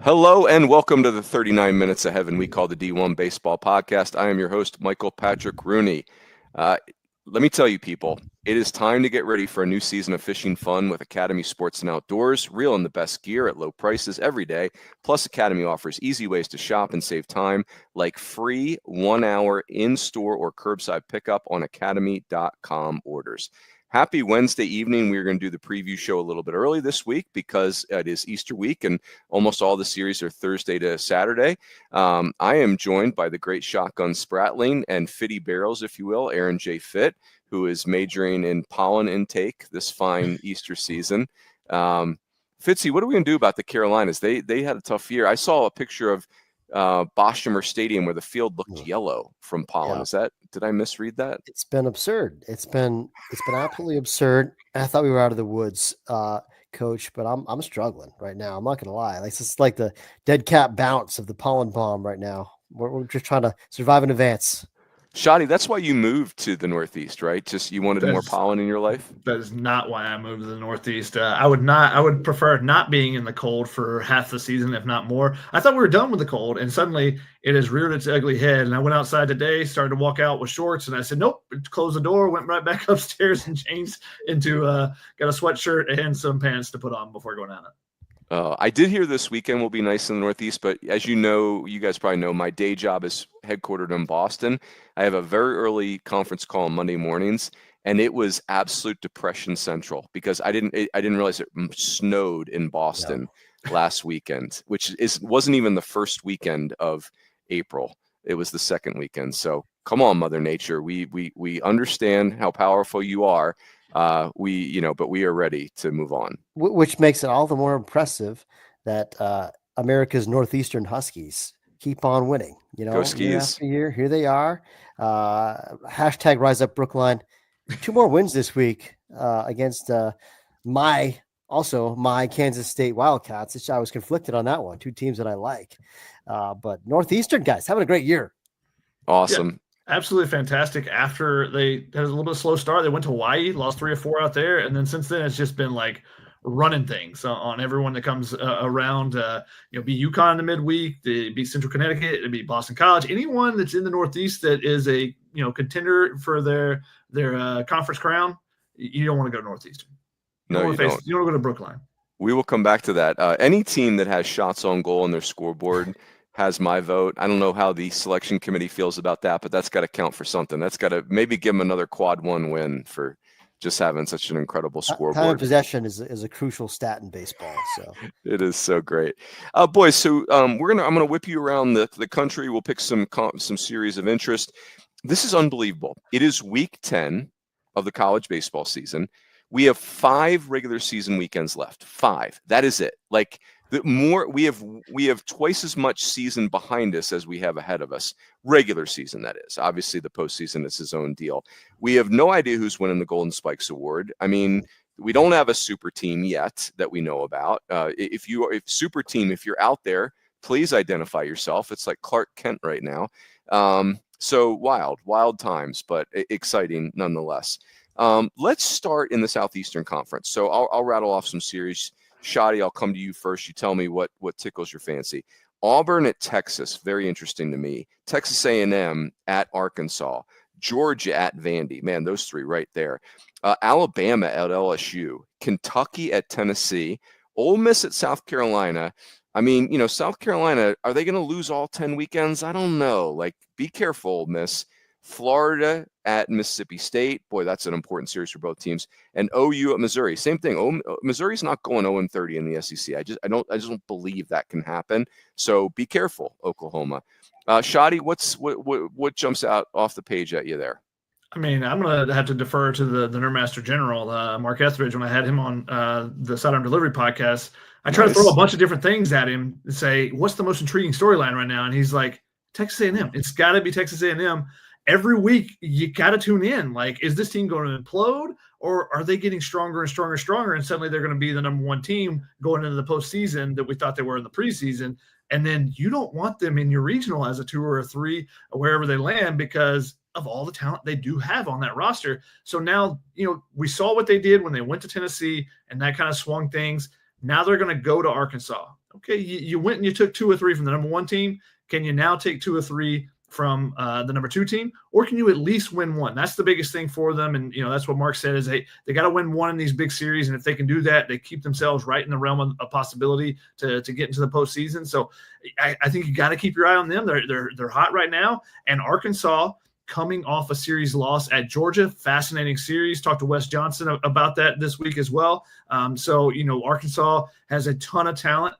Hello and welcome to the 39 Minutes of Heaven we call the D1Baseball Podcast. I am your host, Michael Patrick Rooney. Let me tell you, people, it is time to get ready for a new season of fishing fun with Academy Sports and Outdoors. Reel in the best gear at low prices every day. Plus, Academy offers easy ways to shop and save time, like free 1-hour in-store or curbside pickup on academy.com orders. Happy Wednesday evening. We're going to do the preview show a little bit early this week because it is Easter week and almost all the series are Thursday to Saturday. I am joined by the great Shotgun Spratling and Fitty Barrels, if you will, Aaron J. Fitt, who is majoring in pollen intake this fine Easter season. Fitzy, what are we going to do about the Carolinas? They had a tough year. I saw a picture of Boshamer Stadium where the field looked yellow from pollen. Yeah. Did I misread that? It's been absurd. It's been absolutely absurd. I thought we were out of the woods, Coach, but I'm struggling right now. I'm not gonna lie. It's like the dead cat bounce of the pollen bomb right now. We're just trying to survive in advance. Shotty, that's why you moved to the Northeast, right? Just you wanted more pollen in your life? That is not why I moved to the Northeast. I would prefer not being in the cold for half the season, if not more. I thought we were done with the cold, and suddenly it has reared its ugly head. And I went outside today, started to walk out with shorts, and I said, nope, closed the door, went right back upstairs and changed into got a sweatshirt and some pants to put on before going out. I did hear this weekend will be nice in the Northeast, but as you know, you guys probably know, my day job is headquartered in Boston. I have a very early conference call on Monday mornings, and it was absolute depression central because I didn't realize it snowed in Boston last weekend, which wasn't even the first weekend of April. It was the second weekend. So come on, Mother Nature. We understand how powerful you are. But we are ready to move on. Which makes it all the more impressive that America's Northeastern Huskies keep on winning. Go Skis. Year after year, here they are. Hashtag Rise Up Brookline. 2 more wins this week against my Kansas State Wildcats. I was conflicted on that one. 2 teams that I like. But Northeastern guys having a great year. Awesome. Yeah. Absolutely fantastic. After they had a little bit of a slow start, they went to Hawaii, lost 3 or 4 out there, and then since then it's just been like running things on everyone that comes around. Beat UConn in the midweek, they beat Central Connecticut, they beat Boston College. Anyone that's in the Northeast that is a contender for their conference crown, you don't want to go to Northeastern. You don't want to go to Brookline. We will come back to that. Any team that has shots on goal on their scoreboard has my vote. I don't know how the selection committee feels about that, but that's got to count for something. That's got to maybe give them another quad 1 win for just having such an incredible scoreboard. Time of possession is a crucial stat in baseball. So it is so great, boys. So I'm gonna whip you around the country. We'll pick some series of interest. This is unbelievable. It is week 10 of the college baseball season. We have 5 regular season weekends left. 5. That is it. We have twice as much season behind us as we have ahead of us. Regular season, that is. Obviously, the postseason is his own deal. We have no idea who's winning the Golden Spikes Award. I mean, we don't have a super team yet that we know about. If you're out there, please identify yourself. It's like Clark Kent right now. So wild times, but exciting nonetheless. Let's start in the Southeastern Conference. So I'll rattle off some series. Shotty, I'll come to you first. You tell me what tickles your fancy. Auburn at Texas, very interesting to me. Texas A&M at Arkansas. Georgia at Vandy. Man, those 3 right there. Alabama at LSU. Kentucky at Tennessee. Ole Miss at South Carolina. I mean, South Carolina, are they going to lose all 10 weekends? I don't know. Be careful, Ole Miss. Florida at Mississippi State. Boy, that's an important series for both teams. And OU at Missouri. Same thing. Missouri's not going 0-30 in the SEC. I just don't believe that can happen. So be careful, Oklahoma. Shotty, what jumps out off the page at you there? I mean, I'm going to have to defer to the Nerdmaster General, Mark Etheridge, when I had him on the Sidearm Delivery podcast. I tried to throw a bunch of different things at him and say, what's the most intriguing storyline right now? And he's like, Texas A&M. It's got to be Texas A&M. Every week, you got to tune in. Is this team going to implode, or are they getting stronger and stronger and stronger, and suddenly they're going to be the number 1 team going into the postseason that we thought they were in the preseason? And then you don't want them in your regional as a 2 or a 3 or wherever they land because of all the talent they do have on that roster. So now, we saw what they did when they went to Tennessee, and that kind of swung things. Now they're going to go to Arkansas. Okay, you went and you took 2 or 3 from the number 1 team. Can you now take 2 or 3 from the number 2 team, or can you at least win 1? That's the biggest thing for them. And, that's what Mark said is they got to win 1 in these big series. And if they can do that, they keep themselves right in the realm of a possibility to get into the postseason. So I think you got to keep your eye on them. They're hot right now. And Arkansas, coming off a series loss at Georgia, fascinating series. Talked to Wes Johnson about that this week as well. So Arkansas has a ton of talent.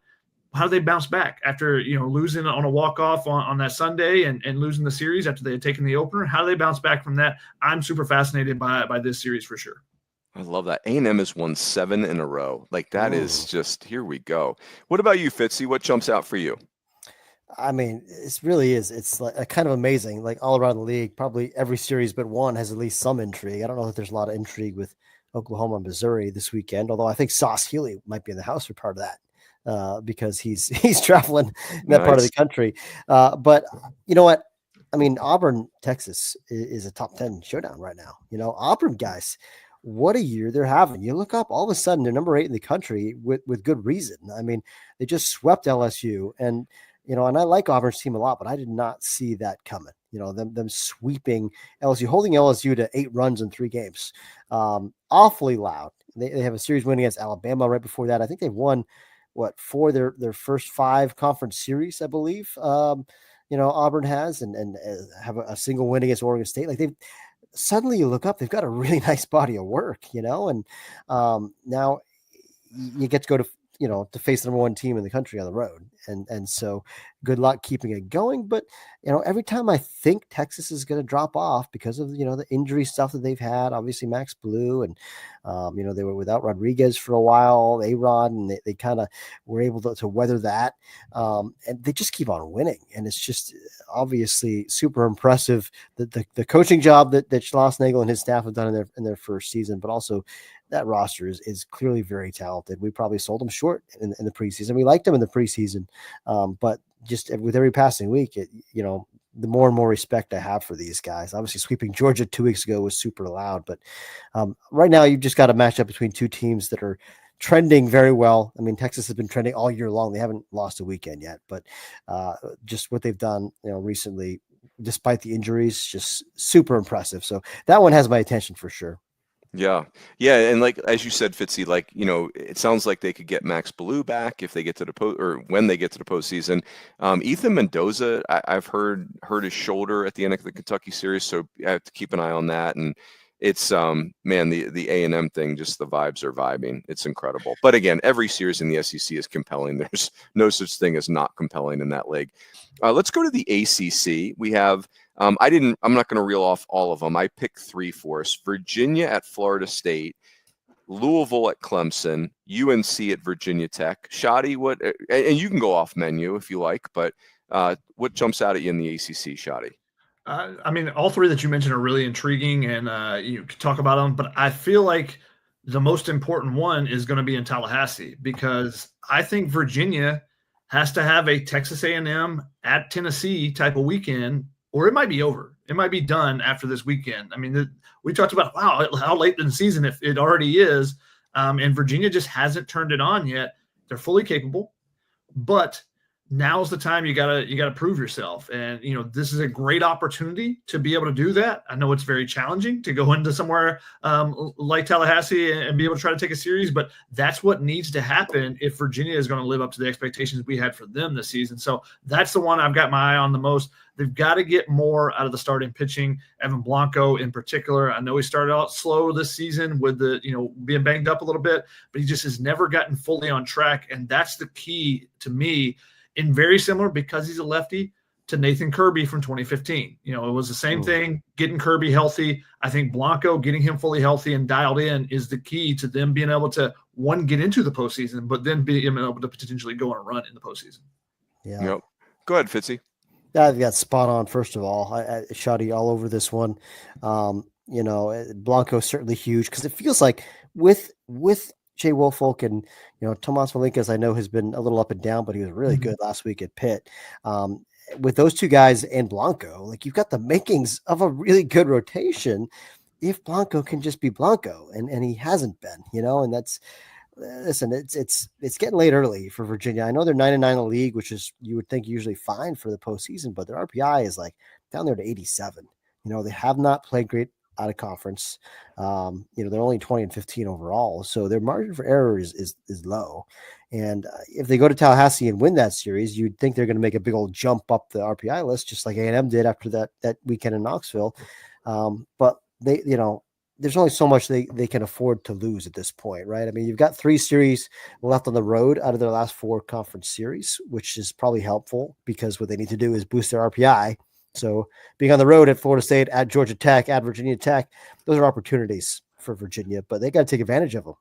How do they bounce back after, losing on a walk-off on that Sunday and losing the series after they had taken the opener? How do they bounce back from that? I'm super fascinated by this series for sure. I love that. A&M has won 7 in a row. Like that is just, here we go. What about you, Fitzy? What jumps out for you? I mean, it really is. It's like kind of amazing. Like all around the league, probably every series but one has at least some intrigue. I don't know if there's a lot of intrigue with Oklahoma and Missouri this weekend, although I think Sauce Healy might be in the house for part of that. Because he's traveling in that part of the country. But you know what? I mean, Auburn, Texas is a top 10 showdown right now. Auburn guys, what a year they're having. You look up, all of a sudden they're number 8 in the country with good reason. I mean, they just swept LSU and I like Auburn's team a lot, but I did not see that coming. Them sweeping LSU, holding LSU to 8 runs in 3 games. Awfully loud. They have a series win against Alabama right before that. I think they've won 4 their first 5 conference series, I believe. Auburn has and have a single win against Oregon State. Like suddenly you look up, they've got a really nice body of work, and now you get to go to to face the number 1 team in the country on the road. And so good luck keeping it going. But, every time I think Texas is going to drop off because of, the injury stuff that they've had, obviously Max Blue and, they were without Rodriguez for a while, A-Rod, and they kind of were able to weather that. And they just keep on winning. And it's just obviously super impressive the coaching job that Schloss Nagel and his staff have done in their first season, but also that roster is clearly very talented. We probably sold them short in the preseason. We liked them in the preseason, but just with every passing week, the more and more respect I have for these guys. Obviously, sweeping Georgia 2 weeks ago was super loud, but right now you've just got a matchup between 2 teams that are trending very well. I mean, Texas has been trending all year long. They haven't lost a weekend yet, but just what they've done, recently, despite the injuries, just super impressive. So that one has my attention for sure. Yeah. And like, as you said, Fitzy, like, it sounds like they could get Max Blue back if they get to the or when they get to the postseason. Ethan Mendoza, I've heard hurt his shoulder at the end of the Kentucky series. So I have to keep an eye on that. And it's, man, the A&M thing, just the vibes are vibing. It's incredible. But again, every series in the SEC is compelling. There's no such thing as not compelling in that league. Let's go to the ACC. We have, I'm not going to reel off all of them. I picked 3 for us: Virginia at Florida State, Louisville at Clemson, UNC at Virginia Tech. Shotty, what, and you can go off menu if you like, but what jumps out at you in the ACC, Shotty? I mean, all 3 that you mentioned are really intriguing, and you can talk about them, but I feel like the most important one is going to be in Tallahassee, because I think Virginia has to have a Texas A&M at Tennessee type of weekend, or it might be over. It might be done after this weekend. I mean, we talked about, wow, how late in the season if it already is, and Virginia just hasn't turned it on yet. They're fully capable, but now's the time you gotta prove yourself. And, this is a great opportunity to be able to do that. I know it's very challenging to go into somewhere like Tallahassee and be able to try to take a series, but that's what needs to happen if Virginia is going to live up to the expectations we had for them this season. So that's the one I've got my eye on the most. They've got to get more out of the starting pitching. Evan Blanco in particular. I know he started out slow this season with the, being banged up a little bit, but he just has never gotten fully on track. And that's the key to me. And very similar, because he's a lefty, to Nathan Kirby from 2015. It was the same thing, getting Kirby healthy. I think Blanco getting him fully healthy and dialed in is the key to them being able to, one, get into the postseason, but then being able to potentially go on a run in the postseason. Yeah. Yep. Go ahead, Fitzy. I got spot on. First of all, I Shotty all over this one. Blanco certainly huge, because it feels like with Jay Woolfolk and, Tomas Malinkas, I know has been a little up and down, but he was really good last week at Pitt. With those 2 guys and Blanco, like, you've got the makings of a really good rotation if Blanco can just be Blanco, and he hasn't been, and that's listen, it's getting late early for Virginia. I know they're 9-9 in the league, which is you would think usually fine for the postseason, but their RPI is like down there to 87. They have not played great out of conference. They're only 20-15 overall, so their margin for error is low. And if they go to Tallahassee and win that series, you'd think they're going to make a big old jump up the RPI list, just like A&M did after that weekend in Knoxville. But they, there's only so much they can afford to lose at this point, right? I mean, you've got 3 series left on the road out of their last 4 conference series, which is probably helpful because what they need to do is boost their RPI. So being on the road at Florida State, at Georgia Tech, at Virginia Tech, those are opportunities for Virginia, but they got to take advantage of them,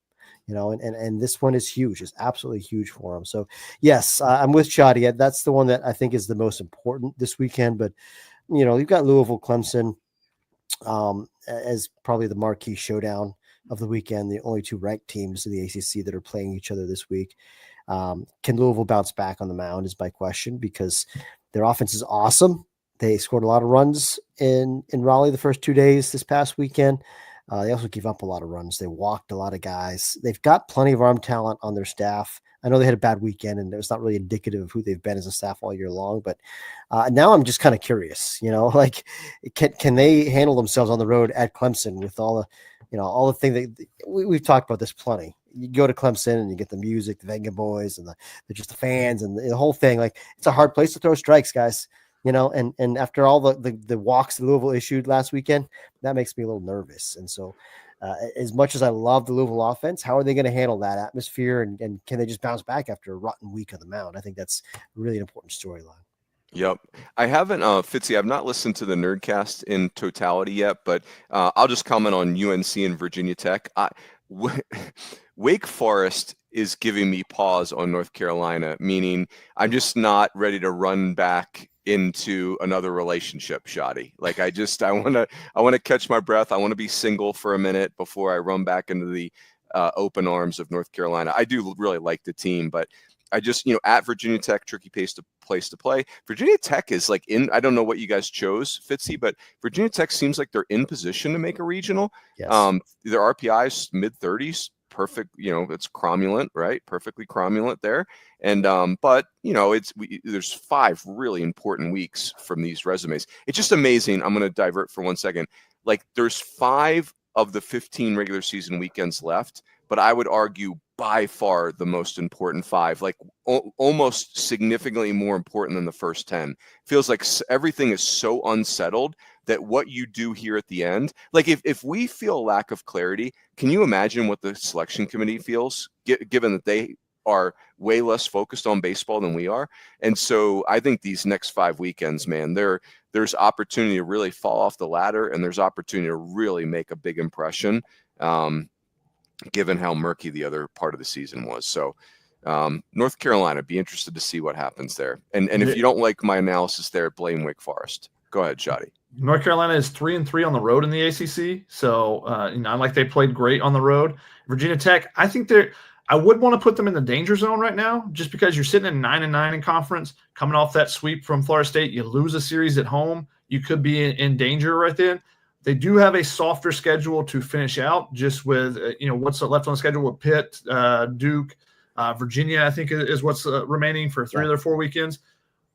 and this one is huge. It's absolutely huge for them. So yes, I'm with Shadi. That's the one that I think is the most important this weekend, but you've got Louisville, Clemson, as probably the marquee showdown of the weekend, the only 2 ranked teams in the ACC that are playing each other this week. Can Louisville bounce back on the mound is my question, because their offense is awesome. They scored a lot of runs in Raleigh the first 2 days this past weekend. They also gave up a lot of runs. They walked a lot of guys. They've got plenty of arm talent on their staff. I know they had a bad weekend, and it was not really indicative of who they've been as a staff all year long. But now I'm just kind of curious, like can they handle themselves on the road at Clemson with all the thing that we've talked about this plenty. You go to Clemson and you get the music, the Venga Boys, and the fans and the whole thing. Like, it's a hard place to throw strikes, guys. And after all the walks that Louisville issued last weekend, that makes me a little nervous. And so as much as I love the Louisville offense, how are they going to handle that atmosphere? And can they just bounce back after a rotten week on the mound? I think that's really an important storyline. Yep. I haven't, Fitzy, I've not listened to the Nerdcast in totality yet, but I'll just comment on UNC and Virginia Tech. Wake Forest is giving me pause on North Carolina, meaning I'm just not ready to run back into another relationship, Shadi. Like, I want to catch my breath. I want to be single for a minute before I run back into the open arms of North Carolina. I do really like the team, but I just, at Virginia Tech, tricky place to play. Virginia Tech is like I don't know what you guys chose, Fitzy, but Virginia Tech seems like they're in position to make a regional. Yes. Their RPI is mid-30s. Perfect, it's cromulent, right? Perfectly cromulent there. And but there's 5 really important weeks from these resumes. It's just amazing. I'm going to divert for 1 second. Like, there's 5 of the 15 regular season weekends left, but I would argue by far the most important 5, like almost significantly more important than the first 10. Feels like everything is so unsettled that what you do here at the end, like if we feel a lack of clarity, can you imagine what the selection committee feels, given that they are way less focused on baseball than we are? And so I think these next 5 weekends, man, there's opportunity to really fall off the ladder, and there's opportunity to really make a big impression, given how murky the other part of the season was. So North Carolina, be interested to see what happens there. And if you don't like my analysis there, blame Wake Forest. Go ahead, Shadi. North Carolina is 3-3 on the road in the ACC. So, I like they played great on the road. Virginia Tech, I think I would want to put them in the danger zone right now, just because you're sitting at 9-9 in conference, coming off that sweep from Florida State. You lose a series at home, you could be in danger right then. They do have a softer schedule to finish out, just with what's left on the schedule with Pitt, Duke, Virginia. I think is what's remaining for 3 of their 4 weekends.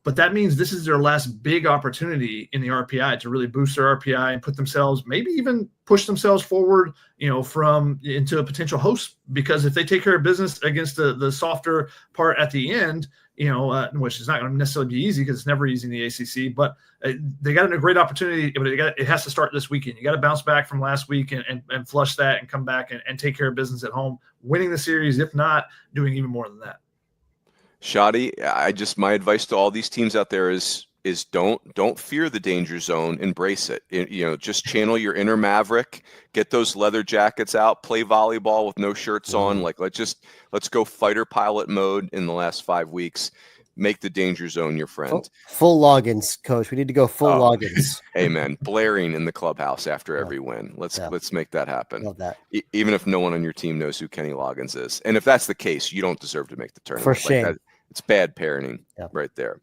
But that means this is their last big opportunity in the RPI to really boost their RPI and put themselves, maybe even push themselves forward, into a potential host. Because if they take care of business against the softer part at the end, which is not going to necessarily be easy because it's never easy in the ACC, but they got a great opportunity. But it has to start this weekend. You got to bounce back from last week and flush that and come back and take care of business at home, winning the series, if not doing even more than that. Shadi, my advice to all these teams out there is don't fear the danger zone, embrace it. Just channel your inner maverick, get those leather jackets out, play volleyball with no shirts on. Like, let's go fighter pilot mode in the last 5 weeks. Make the danger zone your friend. Full logins, coach. We need to go full logins. Amen. Blaring in the clubhouse after every win. Let's make that happen. Love that. Even if no one on your team knows who Kenny Loggins is. And if that's the case, you don't deserve to make the tournament. For shame. It's bad parenting right there.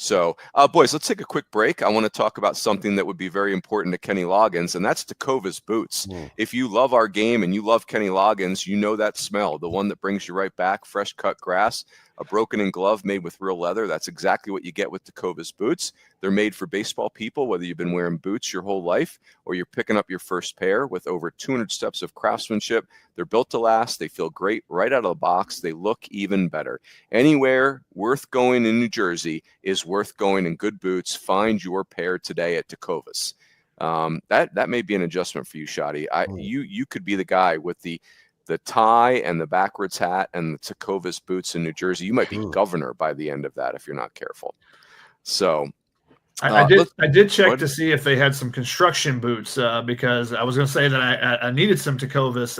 So, boys, let's take a quick break. I want to talk about something that would be very important to Kenny Loggins, and that's Tecovas boots. If you love our game and you love Kenny Loggins, you know that smell, the one that brings you right back, fresh cut grass, a broken-in glove made with real leather. That's exactly what you get with Tecovas boots. They're made for baseball people, whether you've been wearing boots your whole life or you're picking up your first pair. With over 200 steps of craftsmanship, they're built to last. They feel great right out of the box. They look even better. Anywhere worth going in New Jersey is worth going in good boots. Find your pair today at Tecovas. That may be an adjustment for you, Shotty. You could be the guy with the tie and the backwards hat and the Tecovas boots in New Jersey. You might be governor by the end of that if you're not careful. So I did check to see if they had some construction boots because I was going to say that I needed some Tecovas.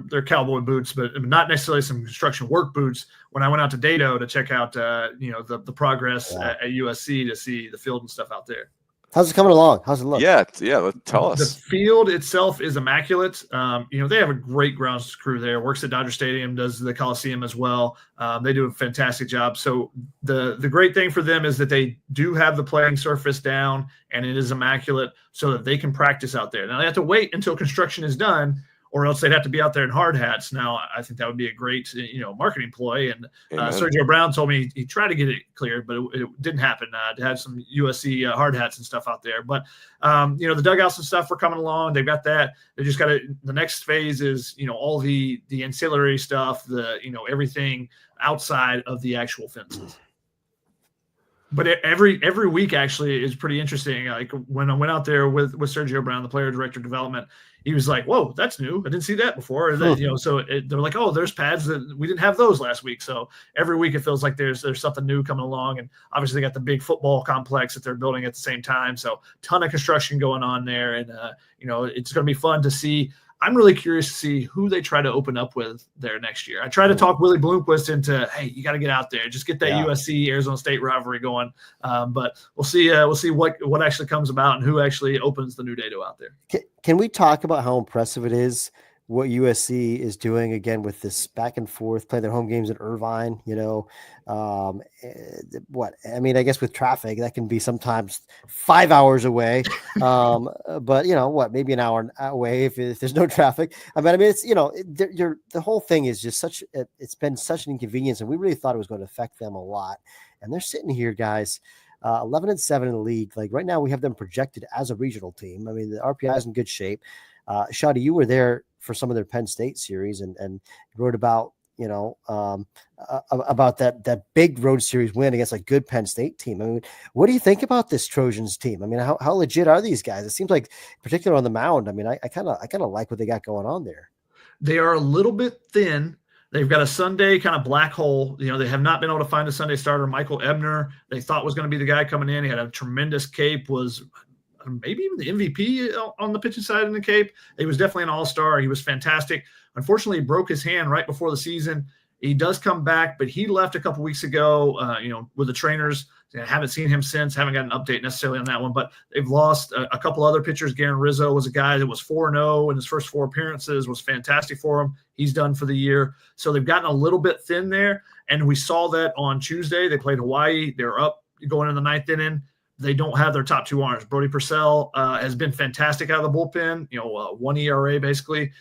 They're cowboy boots, but not necessarily some construction work boots. When I went out to Dado to check out the progress at USC to see the field and stuff out there. How's it coming along? How's it look? Yeah. Tell us. The field itself is immaculate. They have a great grounds crew there. Works at Dodger Stadium, does the Coliseum as well. They do a fantastic job. So the great thing for them is that they do have the playing surface down, and it is immaculate, so that they can practice out there. Now they have to wait until construction is done, or else they'd have to be out there in hard hats. Now, I think that would be a great, marketing ploy. And Sergio Brown told me he tried to get it cleared, but it didn't happen. It had some USC hard hats and stuff out there. But, the dugouts and stuff were coming along. They've got that. They just got to – the next phase is, all the ancillary stuff, everything outside of the actual fences. But every week actually is pretty interesting. Like when I went out there with Sergio Brown, the player director of development, he was like, "Whoa, that's new! I didn't see that before." So they're like, "Oh, there's pads that we didn't have those last week." So every week it feels like there's something new coming along, and obviously they got the big football complex that they're building at the same time. So ton of construction going on there, and it's going to be fun to see. I'm really curious to see who they try to open up with there next year. I try to talk Willie Bloomquist into, hey, you got to get out there, just get that USC Arizona State rivalry going. But we'll see what actually comes about and who actually opens the new Dado out there. Can we talk about how impressive it is what USC is doing again with this back and forth, playing their home games in Irvine? I guess with traffic that can be sometimes 5 hours away, but maybe an hour away if there's no traffic. It's the whole thing is just it's been such an inconvenience, and we really thought it was going to affect them a lot. And they're sitting here, guys, 11-7 in the league. Like right now, we have them projected as a regional team. The RPI is in good shape. Shotty, you were there for some of their Penn State series and wrote about, about that big road series win against a good Penn State team. What do you think about this Trojans team? How legit are these guys? It seems like, particularly on the mound, I kind of like what they got going on there. They are a little bit thin. They've got a Sunday kind of black hole. They have not been able to find a Sunday starter. Michael Ebner, they thought was going to be the guy coming in. He had a tremendous Cape, was maybe even the MVP on the pitching side in the Cape. He was definitely an all-star. He was fantastic. Unfortunately, he broke his hand right before the season. He does come back, but he left a couple weeks ago, with the trainers. I haven't seen him since. Haven't got an update necessarily on that one, but they've lost a couple other pitchers. Garen Rizzo was a guy that was 4-0 in his first 4 appearances, was fantastic for him. He's done for the year. So they've gotten a little bit thin there, and we saw that on Tuesday. They played Hawaii. They're up going in the 9th inning. They don't have their top 2 arms. Brody Purcell has been fantastic out of the bullpen, 1 ERA basically.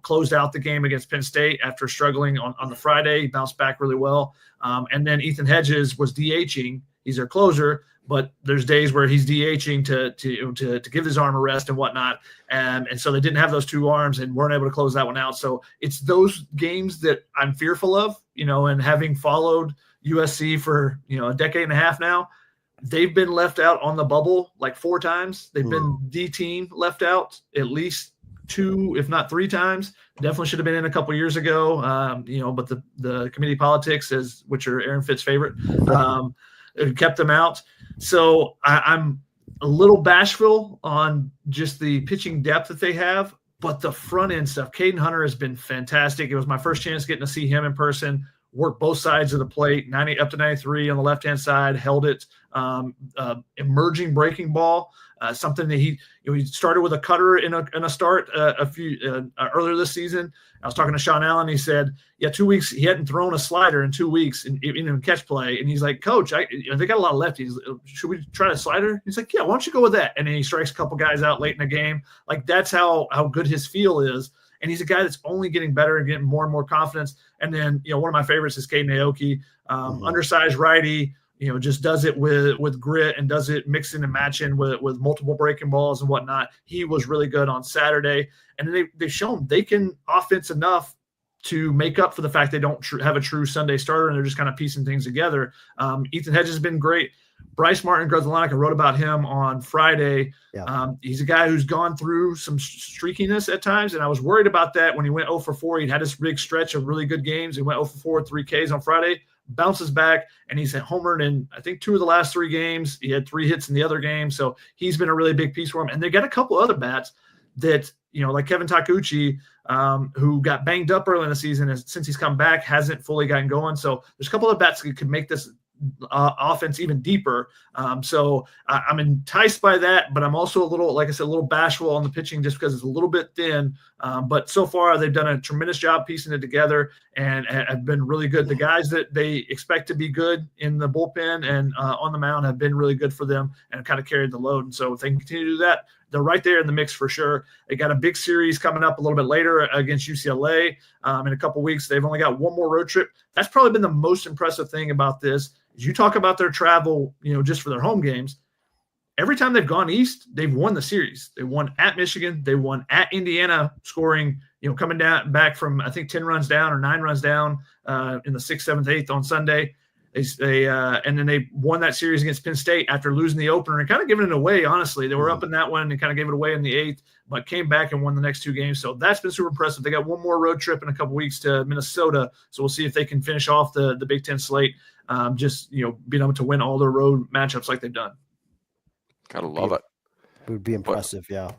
Closed out the game against Penn State after struggling on the Friday. He bounced back really well. And then Ethan Hedges was DHing. He's their closer, but there's days where he's DHing to give his arm a rest and whatnot. And so they didn't have those 2 arms and weren't able to close that one out. So it's those games that I'm fearful of, and having followed USC for, a decade and a half now, they've been left out on the bubble like 4 times. They've been D-team left out at least 2, if not 3 times. Definitely should have been in a couple years ago, but the committee politics, which are Aaron Fitt's favorite, kept them out. So I'm a little bashful on just the pitching depth that they have, but the front end stuff, Caden Hunter has been fantastic. It was my first chance getting to see him in person. worked both sides of the plate, 90 up to 93 on the left-hand side, held it, emerging breaking ball, something that he started with a cutter in a start a few earlier this season. I was talking to Sean Allen. He said, 2 weeks he hadn't thrown a slider in 2 weeks in catch play, and he's like, Coach, they got a lot of lefties. Should we try a slider? He's like, yeah, why don't you go with that? And then he strikes a couple guys out late in the game. Like, that's how good his feel is. And he's a guy that's only getting better and getting more and more confidence. And then, one of my favorites is Caden Aoki, undersized righty, just does it with grit and does it mixing and matching with multiple breaking balls and whatnot. He was really good on Saturday. And then they've shown they can offense enough to make up for the fact they don't have a true Sunday starter, and they're just kind of piecing things together. Ethan Hedges has been great. Bryce Martin Grzelcyk, I wrote about him on Friday. Yeah. He's a guy who's gone through some streakiness at times, and I was worried about that when he went 0 for 4. He'd had this big stretch of really good games. He went 0 for 4, 3 Ks on Friday, bounces back, and he's homered in, I think, 2 of the last 3 games. He had 3 hits in the other game, so he's been a really big piece for him. And they got a couple other bats that, like Kevin Takuchi, who got banged up early in the season, and since he's come back, hasn't fully gotten going. So there's a couple of bats that could make this offense even deeper. So I'm enticed by that, but I'm also a little bashful on the pitching just because it's a little bit thin. But so far they've done a tremendous job piecing it together and have been really good. The guys that they expect to be good in the bullpen and on the mound have been really good for them and kind of carried the load. And so if they can continue to do that, they're right there in the mix for sure. They got a big series coming up a little bit later against UCLA in a couple weeks. They've only got one more road trip. That's probably been the most impressive thing about this. Is you talk about their travel, just for their home games. Every time they've gone east, they've won the series. They won at Michigan. They won at Indiana, scoring, coming back from, I think, 10 runs down or 9 runs down in the 6th, 7th, 8th on Sunday. And then they won that series against Penn State after losing the opener and kind of giving it away, honestly. They were up in that one and kind of gave it away in the 8th, but came back and won the next 2 games. So that's been super impressive. They got one more road trip in a couple weeks to Minnesota. So we'll see if they can finish off the Big Ten slate, being able to win all their road matchups like they've done. Gotta love it. It would be impressive, yeah.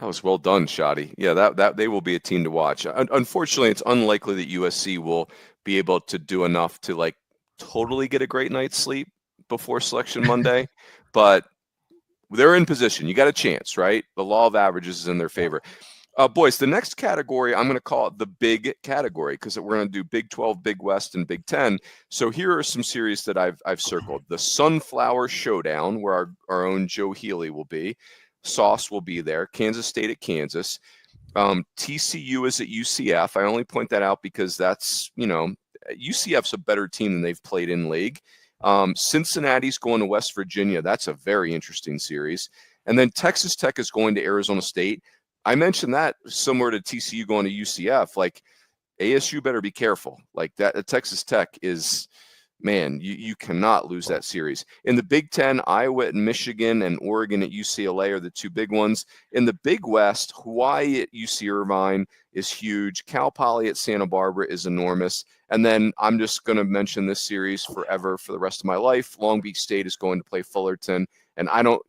That was well done, Shotty. Yeah, that they will be a team to watch. Unfortunately, it's unlikely that USC will be able to do enough to totally get a great night's sleep before Selection Monday, but they're in position. You got a chance, right? The law of averages is in their favor. Boys, the next category, I'm going to call it the big category because we're going to do Big 12, Big West, and Big 10. So here are some series that I've circled. The Sunflower Showdown, where our own Joe Healy will be. Sauce will be there. Kansas State at Kansas. TCU is at UCF. I only point that out because that's, UCF's a better team than they've played in league. Cincinnati's going to West Virginia. That's a very interesting series. And then Texas Tech is going to Arizona State. I mentioned that similar to TCU going to UCF. ASU better be careful. That Texas Tech is, man, you cannot lose that series. In the Big Ten, Iowa at Michigan and Oregon at UCLA are the 2 big ones. In the Big West, Hawaii at UC Irvine is huge. Cal Poly at Santa Barbara is enormous. And then I'm just going to mention this series forever for the rest of my life. Long Beach State is going to play Fullerton. And I don't,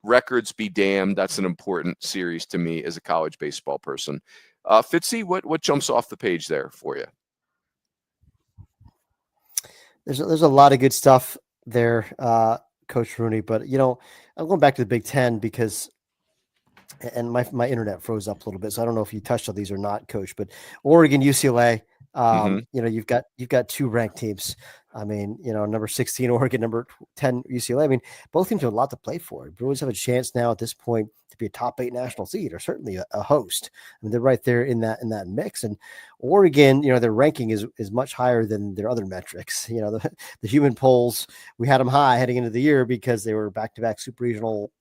records be damned. That's an important series to me as a college baseball person. Fitzy, what jumps off the page there for you? There's a lot of good stuff there, Coach Rooney. But I'm going back to the Big Ten because, and my internet froze up a little bit, so I don't know if you touched on these or not, Coach. But Oregon, UCLA, you've got 2 ranked teams. I mean, number 16 Oregon, number 10 UCLA. I mean, both teams have a lot to play for. Bruins have a chance now at this point to be a top 8 national seed, or certainly a host. I mean, they're right there in that mix. And Oregon, their ranking is much higher than their other metrics. The human polls, we had them high heading into the year because they were back-to-back super regional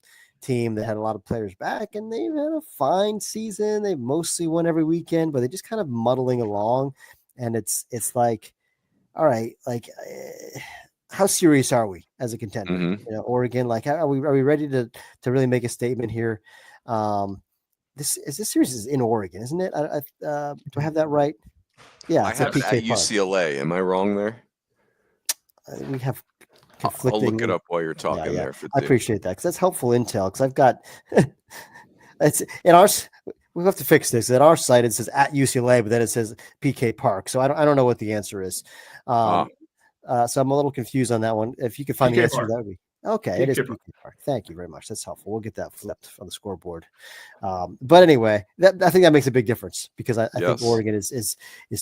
team that had a lot of players back, and they've had a fine season. They've mostly won every weekend, but they're just kind of muddling along. And it's like, all right, how serious are we as a contender? Mm-hmm. Oregon, are we ready to really make a statement here? This series is in Oregon, isn't it? Do I have that right? Yeah, I have it at UCLA. Am I wrong there? We have conflicting. I'll look it up while you're talking there. I appreciate that because that's helpful intel. Because I've got it's in ours. We'll have to fix this. At our site, it says at UCLA, but then it says PK Park. So I don't know what the answer is. So I'm a little confused on that one. If you could find PK the answer, Park. that would be okay. PK It is Park. PK Park. Thank you very much. That's helpful. We'll get that flipped on the scoreboard. But anyway, I think that makes a big difference because I think Oregon is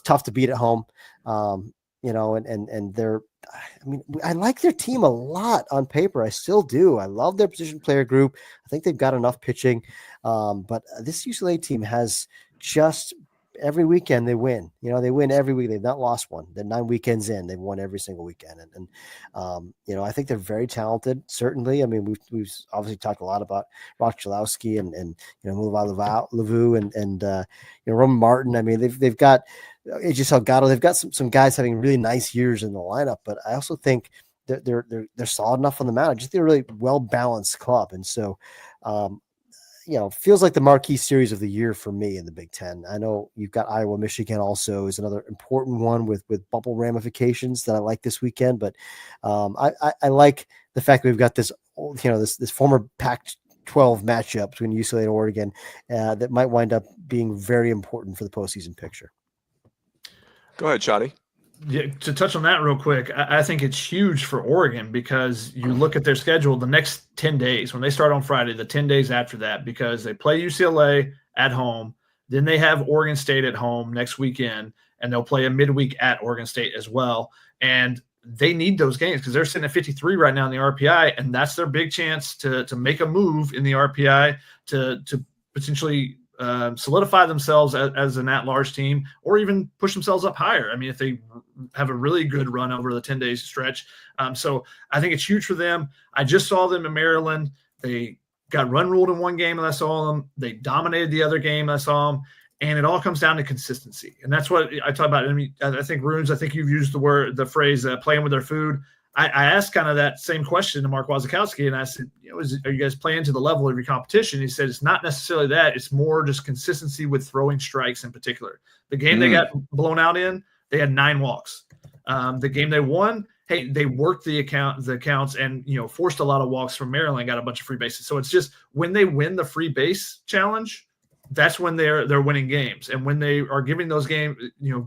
tough to beat at home. And they're, I mean, I like their team a lot on paper. I still do. I love their position player group. I think they've got enough pitching. But this UCLA team has just every weekend they win. They win every week. They've not lost one. They're 9 weekends in. They've won every single weekend. And I think they're very talented. Certainly. I mean, we've obviously talked a lot about Rock Chalowski and Mulva Lavu and Roman Martin. I mean, they've got AJ Salgado. They've got some guys having really nice years in the lineup, but I also think they're solid enough on the mound. I just think they're a really well balanced club, and so feels like the marquee series of the year for me in the Big Ten. I know you've got Iowa, Michigan also is another important one with bubble ramifications that I like this weekend, but I like the fact that we've got this this former Pac-12 matchup between UCLA and Oregon that might wind up being very important for the postseason picture. Go ahead, Shotty. Yeah, to touch on that real quick, I think it's huge for Oregon because you look at their schedule the next 10 days when they start on Friday, the 10 days after that, because they play UCLA at home. Then they have Oregon State at home next weekend, and they'll play a midweek at Oregon State as well. And they need those games because they're sitting at 53 right now in the RPI, and that's their big chance to make a move in the RPI to potentially solidify themselves as an at-large team or even push themselves up higher. I mean, if they have a really good run over the 10 days stretch. So I think it's huge for them. I just saw them in Maryland. They got run ruled in one game and I saw them. They dominated the other game. I saw them. And it all comes down to consistency. And that's what I talk about. I mean, I think Runes, I think you've used the phrase playing with their food. I asked kind of that same question to Mark Wazakowski, and I said, are you guys playing to the level of your competition? He said, it's not necessarily that. It's more just consistency with throwing strikes in particular. The game they got blown out in, they had 9 walks. The game they won, hey, they worked the accounts and, forced a lot of walks from Maryland, got a bunch of free bases. So it's just when they win the free base challenge, that's when they're winning games. And when they are giving those games,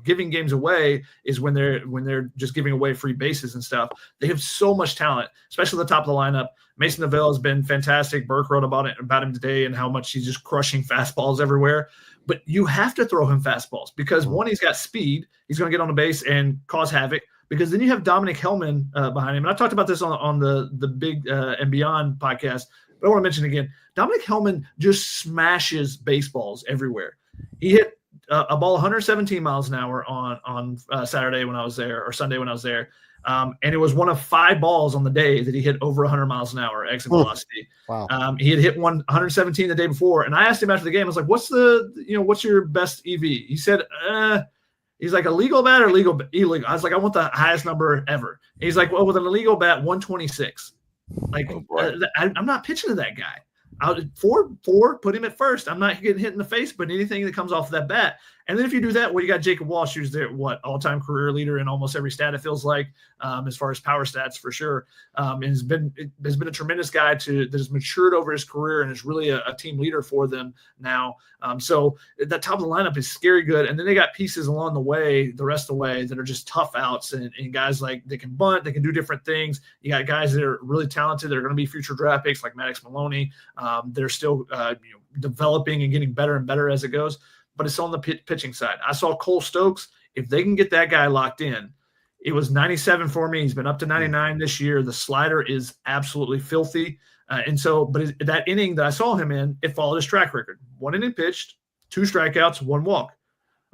giving games away is when they're just giving away free bases and stuff. They have so much talent, especially at the top of the lineup. Mason Neville has been fantastic. Burke wrote about him today and how much he's just crushing fastballs everywhere. But you have to throw him fastballs because one, he's got speed. He's going to get on the base and cause havoc. Because then you have Dominic Hellman behind him. And I talked about this on the Big and Beyond podcast. But I want to mention again, Dominic Hellman just smashes baseballs everywhere. He hit a ball 117 miles an hour on Saturday when I was there, or Sunday when I was there. And it was one of 5 balls on the day that he hit over 100 miles an hour exit velocity. Wow. He had hit 117 the day before. And I asked him after the game, I was like, what's your best EV? He said, he's like, a legal bat or illegal? I was like, I want the highest number ever. He's like, well, with an illegal bat, 126. Like, I'm not pitching to that guy. Four, put him at first. I'm not getting hit in the face, but anything that comes off that bat. And then if you do that, well, you got Jacob Walsh, who's their all-time career leader in almost every stat, it feels like, as far as power stats for sure. And has been a tremendous guy that has matured over his career and is really a team leader for them now. So that top of the lineup is scary good. And then they got pieces along the way, the rest of the way, that are just tough outs and guys like they can bunt, they can do different things. You got guys that are really talented that are going to be future draft picks like Maddox Maloney. They're still developing and getting better and better as it goes. But it's on the pitching side. I saw Cole Stokes. If they can get that guy locked in, it was 97 for me. He's been up to 99 this year. The slider is absolutely filthy. But that inning that I saw him in, it followed his track record. 1 inning pitched, 2 strikeouts, 1 walk.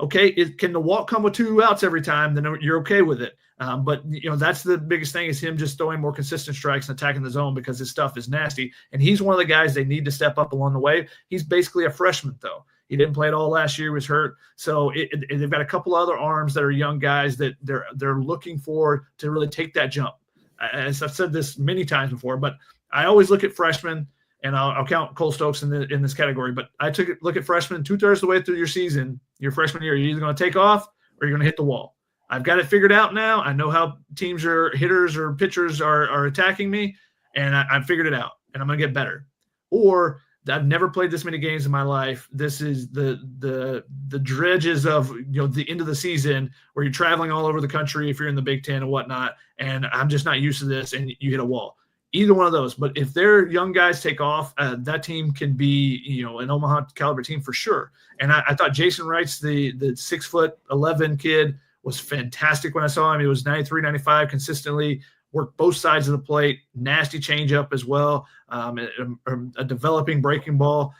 Okay, can the walk come with 2 outs every time? Then you're okay with it. But that's the biggest thing is him just throwing more consistent strikes and attacking the zone because his stuff is nasty. And he's one of the guys they need to step up along the way. He's basically a freshman, though. He didn't play at all last year. He was hurt. So they've got a couple other arms that are young guys that they're looking for to really take that jump. As I've said this many times before, but I always look at freshmen, and I'll count Cole Stokes in this category. But I took a look at freshmen 2/3 of the way through your season, your freshman year. You're either going to take off or you're going to hit the wall. I've got it figured out now. I know how teams or hitters or pitchers are attacking me, and I've figured it out, and I'm going to get better. Or I've never played this many games in my life. This is the dredges of the end of the season where you're traveling all over the country if you're in the Big Ten and whatnot, and I'm just not used to this, and you hit a wall. Either one of those. But if their young guys take off, that team can be an Omaha caliber team for sure. And I thought Jason Wright's the 6'11" kid was fantastic when I saw him. He was 93, 95 consistently. Worked both sides of the plate, nasty changeup as well, a developing breaking ball.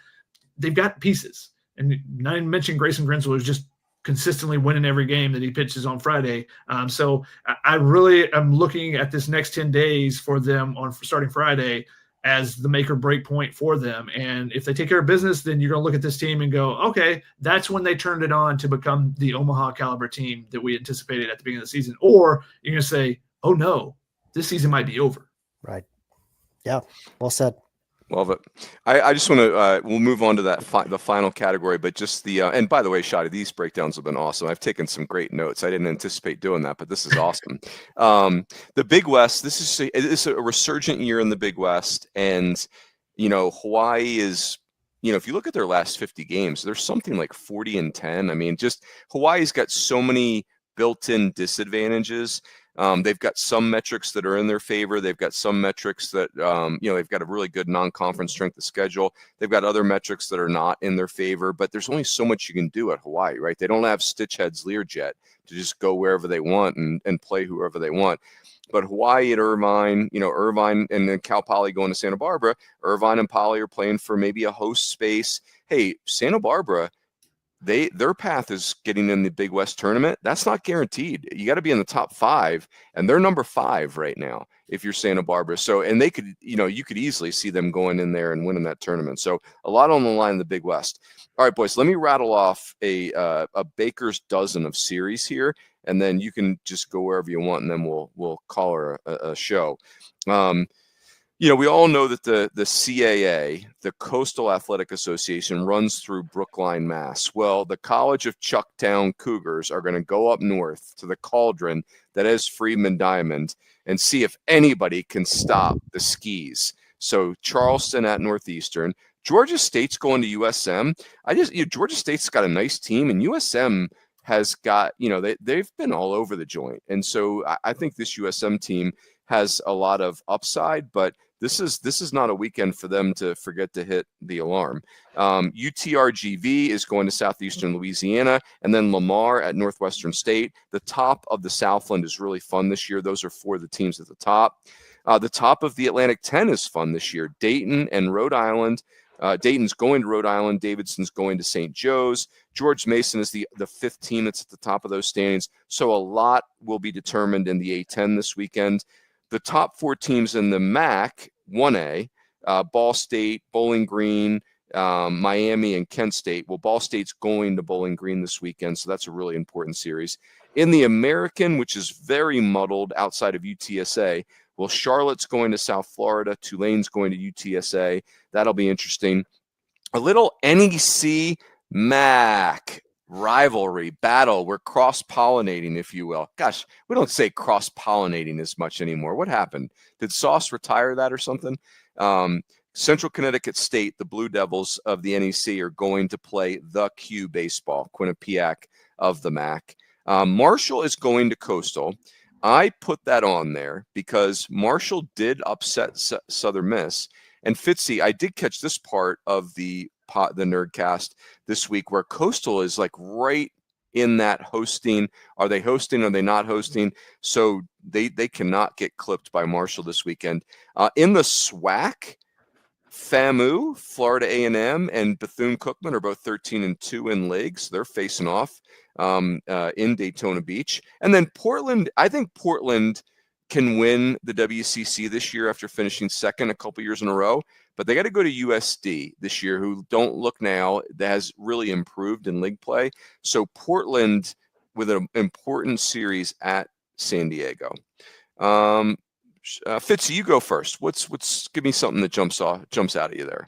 They've got pieces. And not even mention Grayson Grinsell, who's just consistently winning every game that he pitches on Friday. So I really am looking at this next 10 days for them on starting Friday as the make or break point for them. And if they take care of business, then you're going to look at this team and go, okay, that's when they turned it on to become the Omaha caliber team that we anticipated at the beginning of the season. Or you're going to say, oh no, this season might be over. Right. Yeah. Well said. Love it. I just want to, we'll move on to that, the final category, but just and by the way, Shotty, these breakdowns have been awesome. I've taken some great notes. I didn't anticipate doing that, but this is awesome. The Big West, this is a resurgent year in the Big West. And, Hawaii is, if you look at their last 50 games, there's something like 40-10. I mean, just Hawaii's got so many built-in disadvantages. They've got some metrics that are in their favor. They've got some metrics that, they've got a really good non-conference strength of schedule. They've got other metrics that are not in their favor, but there's only so much you can do at Hawaii, right? They don't have Stitchhead's Learjet to just go wherever they want and play whoever they want. But Hawaii and Irvine, Irvine and then Cal Poly going to Santa Barbara, Irvine and Poly are playing for maybe a host space. Hey, Santa Barbara, their path is getting in the Big West tournament. That's not guaranteed. You got to be in the top 5, and they're number 5 right now if you're Santa Barbara. So, and they could, you could easily see them going in there and winning that tournament. So a lot on the line in the Big West. All right, boys, let me rattle off a baker's dozen of series here, and then you can just go wherever you want, and then we'll call her a show. We all know that the CAA, the Coastal Athletic Association, runs through Brookline, Mass. Well, the College of Chucktown Cougars are going to go up north to the cauldron that is Freeman Diamond and see if anybody can stop the Skis. So Charleston at Northeastern. Georgia State's going to USM. Georgia State's got a nice team, and USM has got, they've been all over the joint. And so I think this USM team has a lot of upside, but this is not a weekend for them to forget to hit the alarm. UTRGV is going to Southeastern Louisiana, and then Lamar at Northwestern State. The top of the Southland is really fun this year. Those are 4 of the teams at the top. The top of the Atlantic 10 is fun this year. Dayton and Rhode Island. Dayton's going to Rhode Island. Davidson's going to St. Joe's. George Mason is the 5th team that's at the top of those standings. So a lot will be determined in the A10 this weekend. The top 4 teams in the MAC 1A, Ball State, Bowling Green, Miami, and Kent State. Well, Ball State's going to Bowling Green this weekend, so that's a really important series. In the American, which is very muddled outside of UTSA, well, Charlotte's going to South Florida, Tulane's going to UTSA. That'll be interesting. A little NEC MAC rivalry battle. We're cross-pollinating, if you will. Gosh, we don't say cross-pollinating as much anymore. What happened? Did Sauce retire that or something? Central Connecticut State, the Blue Devils of the NEC, are going to play the Q baseball, Quinnipiac of the MAC. Marshall is going to Coastal. I put that on there because Marshall did upset Southern Miss. And Fitzy, I did catch this part of the Nerdcast this week where Coastal is like right in that hosting. Are they hosting? Are they not hosting? So they cannot get clipped by Marshall this weekend. In the SWAC, FAMU, Florida A&M, and Bethune-Cookman are both 13-2 in leagues. They're facing off in Daytona Beach. And then Portland, I think Portland can win the WCC this year after finishing second a couple years in a row. But they got to go to USD this year, who don't look now, that has really improved in league play. So Portland with an important series at San Diego. Fitzy, you go first. What's give me something that jumps out at you there.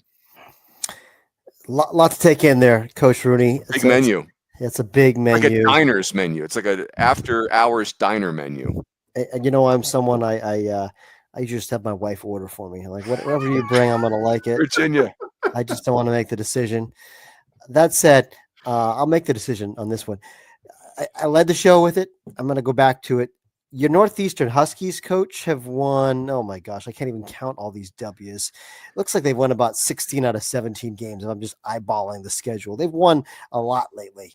Lot to take in there, Coach Rooney. Big menu. It's a big menu. Like a diner's menu. It's like an after-hours diner menu. And I'm someone I just have my wife order for me. Like whatever you bring, I'm gonna like it. Virginia. I just don't want to make the decision. That said, I'll make the decision on this one. I led the show with it. I'm going to go back to it. Your Northeastern Huskies coach have won. Oh my gosh, I can't even count all these W's. Looks like they've won about 16 out of 17 games. And I'm just eyeballing the schedule. They've won a lot lately.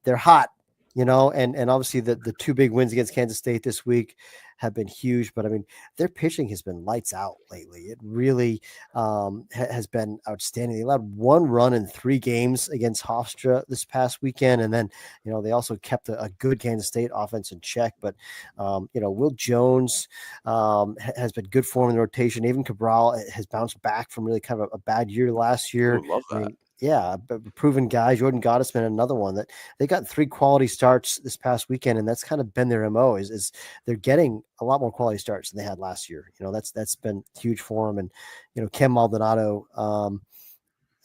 They're hot, and obviously the two big wins against Kansas State this week have been huge, but I mean, their pitching has been lights out lately. It really has been outstanding. They allowed 1 run in 3 games against Hofstra this past weekend. And then, they also kept a good Kansas State offense in check, but Will Jones has been good for him in the rotation. Even Cabral has bounced back from really kind of a bad year last year. I love that. I mean, yeah, a proven guy. Jordan Gottesman, another one that they got 3 quality starts this past weekend, and that's kind of been their MO is they're getting a lot more quality starts than they had last year. That's been huge for them. And Ken Maldonado,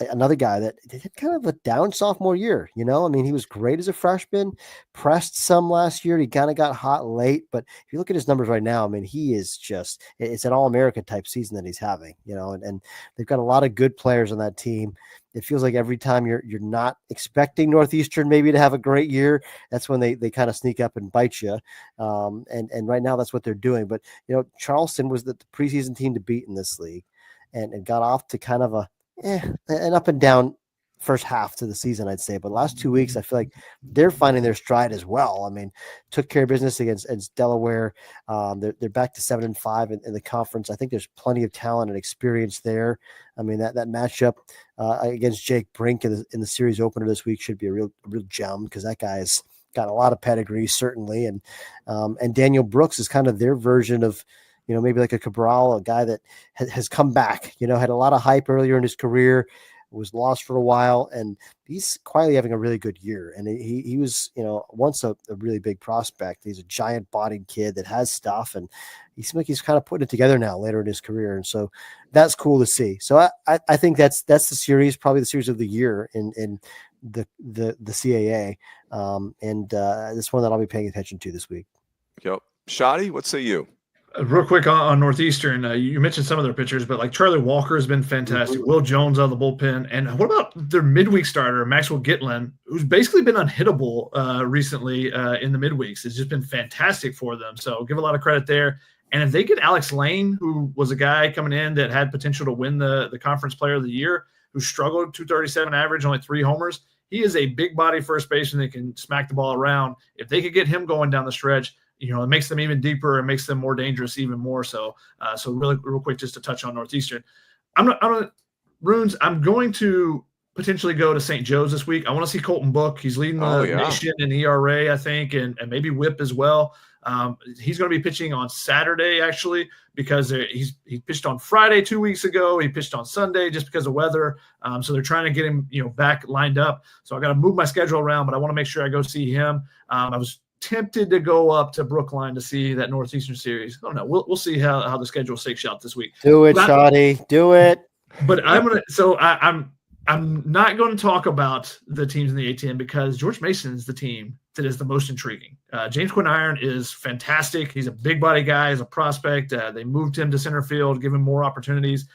another guy that had kind of a down sophomore year. I mean, he was great as a freshman, pressed some last year. He kind of got hot late, but if you look at his numbers right now, I mean, he is it's an All-America type season that he's having, and they've got a lot of good players on that team. It feels like every time you're not expecting Northeastern maybe to have a great year, that's when they kind of sneak up and bite you. And right now that's what they're doing. But, Charleston was the preseason team to beat in this league and got off to kind of an up and down first half to the season, I'd say. But last 2 weeks, I feel like they're finding their stride as well. I mean, took care of business against Delaware. They're back to 7-5 in the conference. I think there's plenty of talent and experience there. I mean, that matchup against Jake Brink in the series opener this week should be a real gem, because that guy's got a lot of pedigree, certainly. And Daniel Brooks is kind of their version of, maybe like a Cabral, a guy that has come back, had a lot of hype earlier in his career, was lost for a while, and he's quietly having a really good year. And he was, once a really big prospect. He's a giant bodied kid that has stuff, and he seems like he's kind of putting it together now later in his career. And so that's cool to see. So I think that's the series, probably the series of the year in the CAA. And this one that I'll be paying attention to this week. Yep. Shotty, what say you? Real quick on Northeastern, you mentioned some of their pitchers, but like Charlie Walker has been fantastic. Will Jones out of the bullpen. And what about their midweek starter, Maxwell Gitlin, who's basically been unhittable recently in the midweeks? It's just been fantastic for them. So give a lot of credit there. And if they get Alex Lane, who was a guy coming in that had potential to win the conference player of the year, who struggled, 237 average, only 3 homers. He is a big body first baseman that can smack the ball around. If they could get him going down the stretch, it makes them even deeper and makes them more dangerous even more so. So really real quick, just to touch on Northeastern. I'm going to potentially go to St. Joe's this week. I want to see Colton Book. He's leading the nation in ERA, I think, and maybe WHIP as well. He's going to be pitching on Saturday, actually, because he pitched on Friday 2 weeks ago. He pitched on Sunday just because of weather. So they're trying to get him, back lined up. So I got to move my schedule around, but I want to make sure I go see him. I was tempted to go up to Brookline to see that Northeastern series. I don't know. We'll see how the schedule shakes out this week. Do it, Shotty. Do it. But I'm not going to talk about the teams in the A-10 because George Mason is the team that is the most intriguing. James Quinn Iron is fantastic. He's a big body guy. He's a prospect. They moved him to center field, give him more opportunities.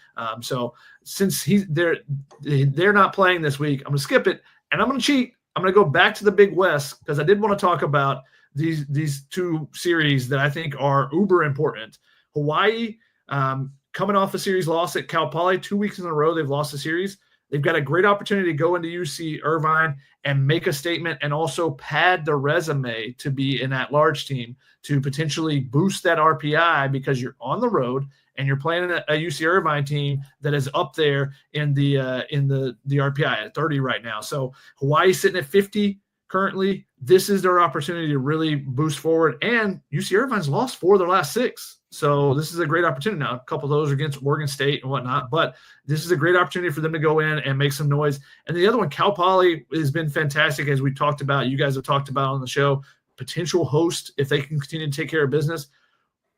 So since they're not playing this week, I'm going to skip it and I'm going to cheat. I'm going to go back to the Big West because I did want to talk about these 2 series that I think are uber important. Hawaii, coming off a series loss at Cal Poly, 2 weeks in a row they've lost a series. They've got a great opportunity to go into UC Irvine and make a statement and also pad the resume to be in that large team to potentially boost that RPI because you're on the road and you're playing a UC Irvine team that is up there in the RPI at 30 right now. So Hawaii sitting at 50 currently. This is their opportunity to really boost forward. And UC Irvine's lost 4 of their last 6. So this is a great opportunity. Now, a couple of those are against Oregon State and whatnot, but this is a great opportunity for them to go in and make some noise. And the other one, Cal Poly, has been fantastic, as we talked about. You guys have talked about on the show, potential host if they can continue to take care of business.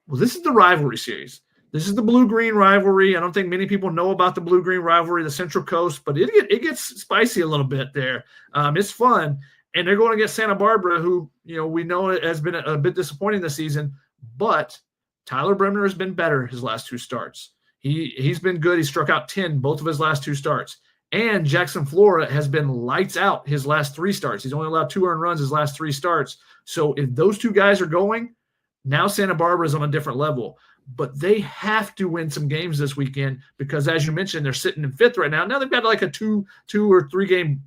Well, this is the rivalry series. This is the blue-green rivalry. I don't think many people know about the blue-green rivalry, the Central Coast, but it gets spicy a little bit there. It's fun. And they're going against Santa Barbara, who, we know has been a bit disappointing this season, but Tyler Bremner has been better his last 2 starts. He's been good. He struck out 10 both of his last 2 starts. And Jackson Flora has been lights out his last 3 starts. He's only allowed 2 earned runs his last 3 starts. So if those 2 guys are going, now Santa Barbara is on a different level. But they have to win some games this weekend because, as you mentioned, they're sitting in 5th right now. Now they've got like a 2 or 3 game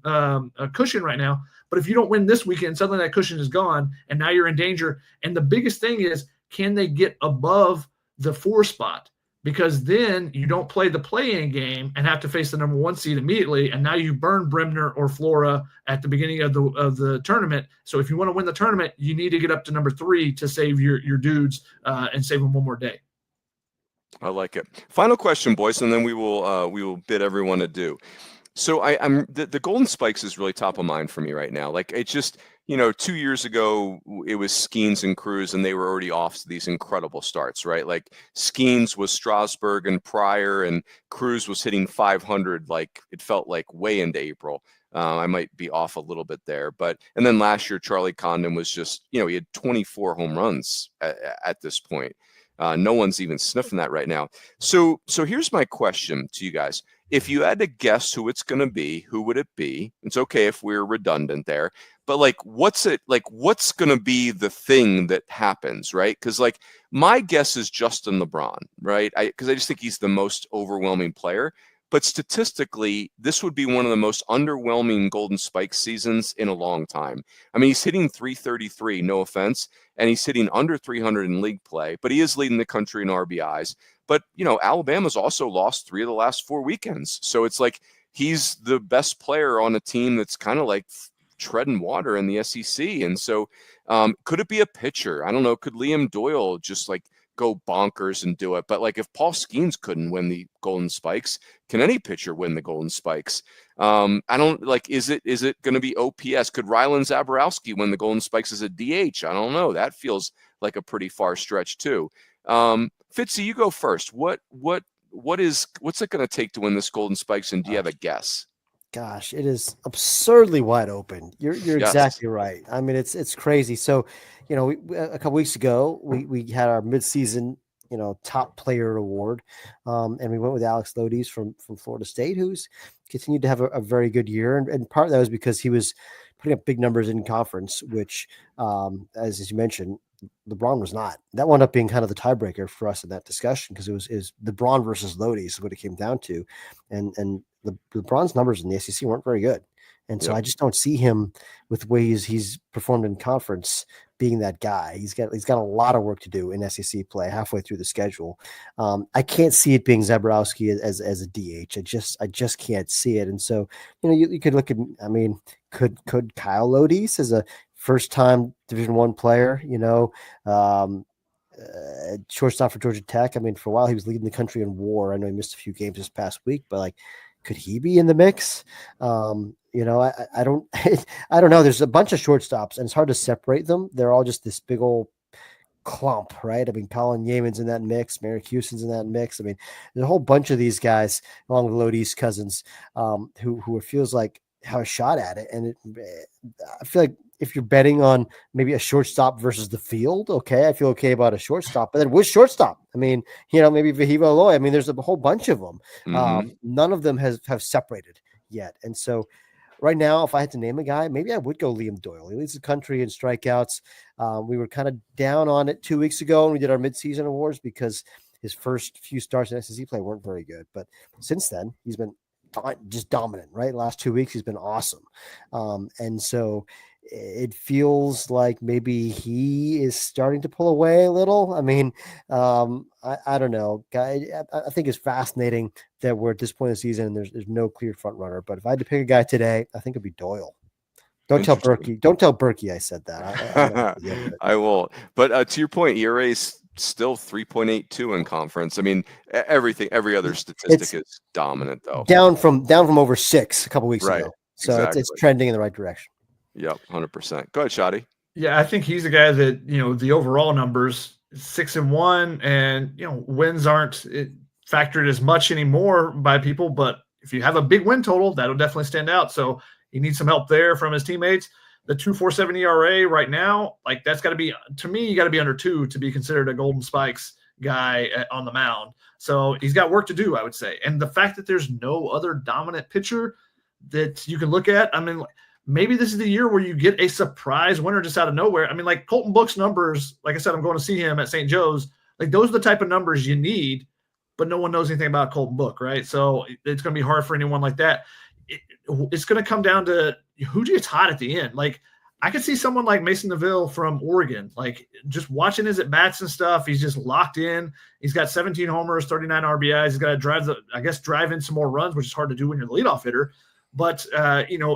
cushion right now. But if you don't win this weekend, suddenly that cushion is gone, and now you're in danger. And the biggest thing is, can they get above the 4 spot? Because then you don't play the play-in game and have to face the number 1 seed immediately, and now you burn Bremner or Flora at the beginning of the tournament. So if you want to win the tournament, you need to get up to number 3 to save your dudes and save them one more day. I like it. Final question, boys, and then we will bid everyone adieu. So I'm the Golden Spikes is really top of mind for me right now. Like, it's just, 2 years ago it was Skeens and Cruz, and they were already off to these incredible starts, right? Like, Skeens was Strasburg and Pryor, and Cruz was hitting 500. Like, it felt like way into April. I might be off a little bit there, and then last year Charlie Condon was just, he had 24 home runs at this point. No one's even sniffing that right now. So here's my question to you guys. If you had to guess who it's going to be, who would it be? It's okay if we're redundant there, but what's going to be the thing that happens, right? Because my guess is Justin LeBron, right? Because I just think he's the most overwhelming player. But statistically, this would be one of the most underwhelming Golden Spikes seasons in a long time. I mean, he's hitting 333, no offense, and he's hitting under 300 in league play, but he is leading the country in RBIs. But, Alabama's also lost 3 of the last 4 weekends. So it's like he's the best player on a team that's kind of like treading water in the SEC. And so could it be a pitcher? I don't know. Could Liam Doyle just go bonkers and do it? But if Paul Skeens couldn't win the Golden Spikes, can any pitcher win the Golden Spikes? I don't is it going to be OPS? Could Rylan Zaborowski win the Golden Spikes as a DH? I don't know. That feels like a pretty far stretch too. Fitzy, you go first. What's it going to take to win this Golden Spikes? And do you have a guess? Gosh, it is absurdly wide open. You're Yes. exactly right. I mean, it's crazy. So, a couple weeks ago, we had our midseason, top player award, and we went with Alex Lodies from Florida State, who's continued to have a very good year, and part of that was because he was putting up big numbers in conference, which, as you mentioned, LeBron was not. That wound up being kind of the tiebreaker for us in that discussion because it was LeBron versus Lodies is what it came down to, and LeBron's numbers in the SEC weren't very good. And so I just don't see him with the way he's performed in conference being that guy. He's got a lot of work to do in SEC play halfway through the schedule. I can't see it being Zaborowski as a DH. I just can't see it. And so, you could look at, could Kyle Lodies as a first-time Division I player, shortstop for Georgia Tech. I mean, for a while he was leading the country in WAR. I know he missed a few games this past week, but could he be in the mix? I don't know. There's a bunch of shortstops, and it's hard to separate them. They're all just this big old clump, right? I mean, Colin Yeaman's in that mix. Merrick Houston's in that mix. I mean, there's a whole bunch of these guys, along with Lodi's cousins, who it feels like have a shot at it. And I feel like if you're betting on maybe a shortstop versus the field, okay, I feel okay about a shortstop. But then which shortstop? I mean, maybe Vahiva Aloy. I mean, there's a whole bunch of them. Mm-hmm. None of them have separated yet. And so right now, if I had to name a guy, maybe I would go Liam Doyle. He leads the country in strikeouts. We were kind of down on it 2 weeks ago when we did our midseason awards because his first few starts in SEC play weren't very good. But since then, he's been just dominant, right? Last 2 weeks, he's been awesome. And so it feels like maybe he is starting to pull away a little. I mean, I don't know. I think it's fascinating that we're at this point in the season and there's no clear front runner. But if I had to pick a guy today, I think it'd be Doyle. Don't tell Berkey. Don't tell Berkey I said that. I will. But to your point, ERA is still 3.82 in conference. I mean, every other statistic is dominant though. Down from over 6 a couple weeks ago. So exactly. it's trending in the right direction. Yep, 100%. Go ahead, Shotty. Yeah, I think he's a guy that, the overall numbers 6-1 and, wins aren't factored as much anymore by people. But if you have a big win total, that'll definitely stand out. So he needs some help there from his teammates. The 2.47 ERA right now, that's got to be, to me, you got to be under 2 to be considered a Golden Spikes. guy on the mound. So he's got work to do, I would say. And the fact that there's no other dominant pitcher that you can look at, I mean, maybe this is the year where you get a surprise winner just out of nowhere. I mean, like Colton Book's numbers, like I said, I'm going to see him at St. Joe's. Like those are the type of numbers you need, but no one knows anything about Colton Book, right? So it's going to be hard for anyone like that. It's going to come down to who gets hot at the end. Like I could see someone like Mason Neville from Oregon, like just watching his at-bats and stuff. He's just locked in. He's got 17 homers, 39 RBIs. He's got to drive in some more runs, which is hard to do when you're the leadoff hitter. But,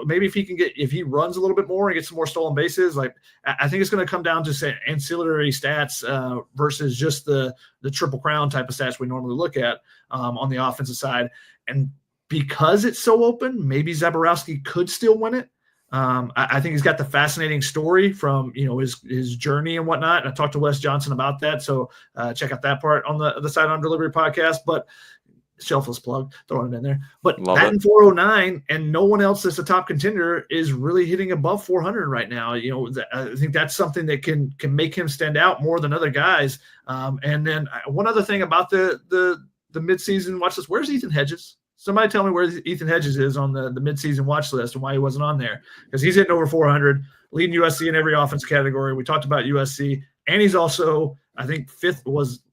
maybe if he runs a little bit more and gets some more stolen bases, like I think it's going to come down to say ancillary stats versus just the Triple Crown type of stats we normally look at on the offensive side. And because it's so open, maybe Zaborowski could still win it. I think he's got the fascinating story from, his journey and whatnot. And I talked to Wes Johnson about that. So check out that part on the Side on Delivery podcast. But shelfless plug, throwing it in there. But batting 409 and no one else that's a top contender is really hitting above 400 right now. I think that's something that can make him stand out more than other guys. And then one other thing about the midseason watch list, where's Ethan Hedges? Somebody tell me where Ethan Hedges is on the midseason watch list and why he wasn't on there, because he's hitting over 400, leading USC in every offense category. We talked about USC, and he's also, I think,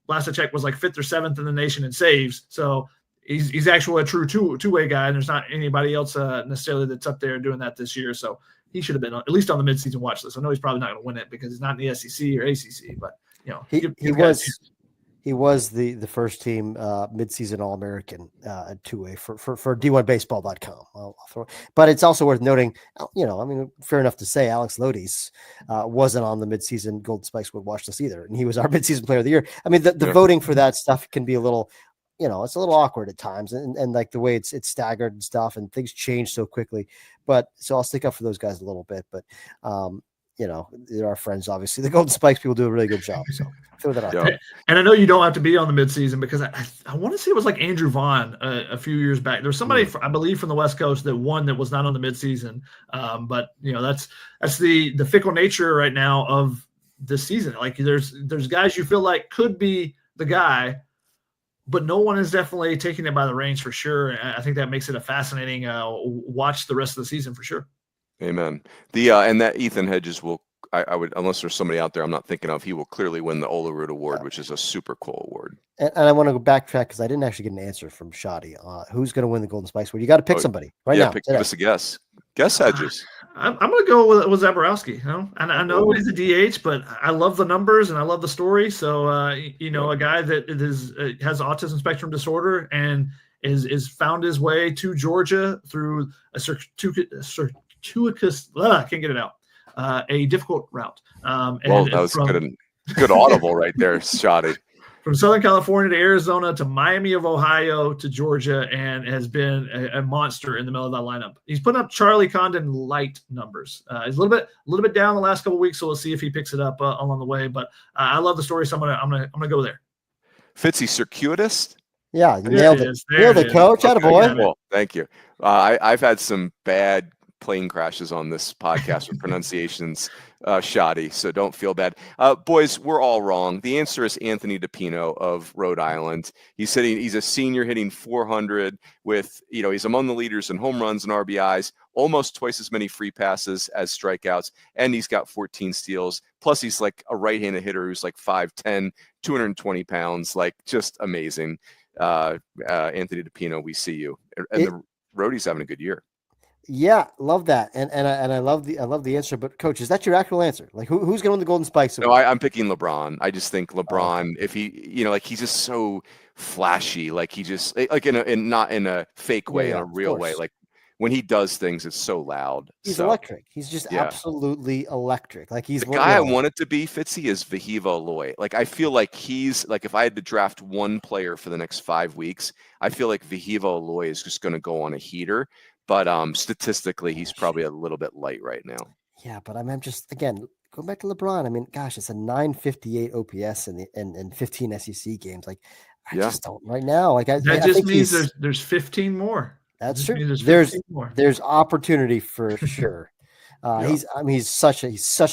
last I checked, was like fifth or seventh in the nation in saves. So he's actually a true two-way guy, and there's not anybody else necessarily that's up there doing that this year. So he should have been at least on the midseason watch list. I know he's probably not going to win it because he's not in the SEC or ACC, but he was the first team midseason All-American at two-way for D1Baseball.com. But it's also worth noting, fair enough to say Alex Lodi's wasn't on the midseason Golden Spikes would watch list either, and he was our midseason player of the year. I mean, the voting for that stuff can be a little, it's a little awkward at times, and like the way it's staggered and stuff, and things change so quickly. But so I'll stick up for those guys a little bit. But they're our friends, obviously. The Golden Spikes people do a really good job. So throw that out there. And I know you don't have to be on the midseason because I want to say it was like Andrew Vaughn a few years back. There was somebody, I believe, from the West Coast that won that was not on the midseason. But that's the fickle nature right now of this season. Like there's guys you feel like could be the guy, but no one is definitely taking it by the reins for sure. And I think that makes it a fascinating watch the rest of the season for sure. Amen. And that Ethan Hedges I would, unless there's somebody out there I'm not thinking of, he will clearly win the Olerud Award, which is a super cool award. And I want to go backtrack because I didn't actually get an answer from Shoddy. Who's going to win the Golden Spikes Award? You got to pick somebody right now. Give us a guess. Guess Hedges. I'm going to go with Zaborowski. And I know he's a DH, but I love the numbers and I love the story. So, a guy that has autism spectrum disorder and is found his way to Georgia through a circuitous, I can't get it out, a difficult route. That was good audible right there, Shoddy. From Southern California to Arizona to Miami of Ohio to Georgia, and has been a monster in the middle of that lineup. He's putting up Charlie Condon light numbers. He's a little bit down the last couple of weeks, so we'll see if he picks it up along the way. But I love the story, so I'm gonna go there. Fitzy, circuitous. Yeah, nailed it. Nailed it, coach. Attaboy. Cool. Thank you. I've had some bad plane crashes on this podcast with pronunciations shoddy, so don't feel bad. Boys, we're all wrong. The answer is Anthony DePino of Rhode Island. He's a senior hitting 400 with, he's among the leaders in home runs and RBIs, almost twice as many free passes as strikeouts, and he's got 14 steals. Plus, he's like a right-handed hitter who's like 5'10", 220 pounds, like just amazing. Anthony DePino, we see you. And the Roadie's having a good year. Yeah, love that, and I love the answer. But coach, is that your actual answer? Like, who's going to win the Golden Spikes? No, I'm picking LeBron. I just think LeBron, if he, he's just so flashy. Like he just not in a fake way, in a real way. Like when he does things, it's so loud. He's electric. He's just absolutely electric. Like he's the guy I want it to be. Fitzy is Vahiva Aloy. Like I feel like he's like, if I had to draft one player for the next 5 weeks, I feel like Vahiva Aloy is just going to go on a heater. But statistically, he's probably a little bit light right now. Yeah, but I'm just, again, go back to LeBron. I mean, gosh, it's a 958 OPS in 15 SEC games. Like, I just don't right now. Like, that just means there's 15 more. That's true. There's opportunity for sure. He's such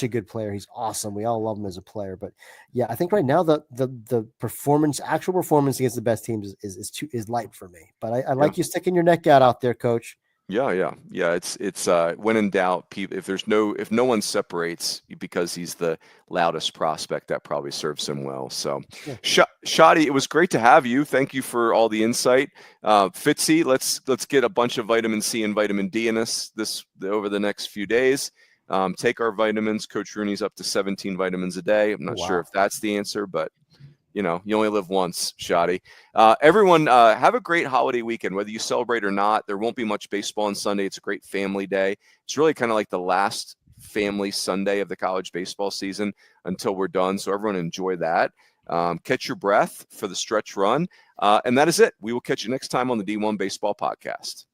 a good player. He's awesome. We all love him as a player. But yeah, I think right now the actual performance against the best teams is light for me. But I like you sticking your neck out there, Coach. Yeah. It's when in doubt, if no one separates because he's the loudest prospect, that probably serves him well. So, yeah. Shotty, it was great to have you. Thank you for all the insight. Fitzy, let's get a bunch of vitamin C and vitamin D in us over the next few days. Take our vitamins. Coach Rooney's up to 17 vitamins a day. I'm not sure if that's the answer, but you only live once, Shotty. Everyone, have a great holiday weekend, whether you celebrate or not. There won't be much baseball on Sunday. It's a great family day. It's really kind of like the last family Sunday of the college baseball season until we're done. So everyone enjoy that. Catch your breath for the stretch run. And that is it. We will catch you next time on the D1 Baseball Podcast.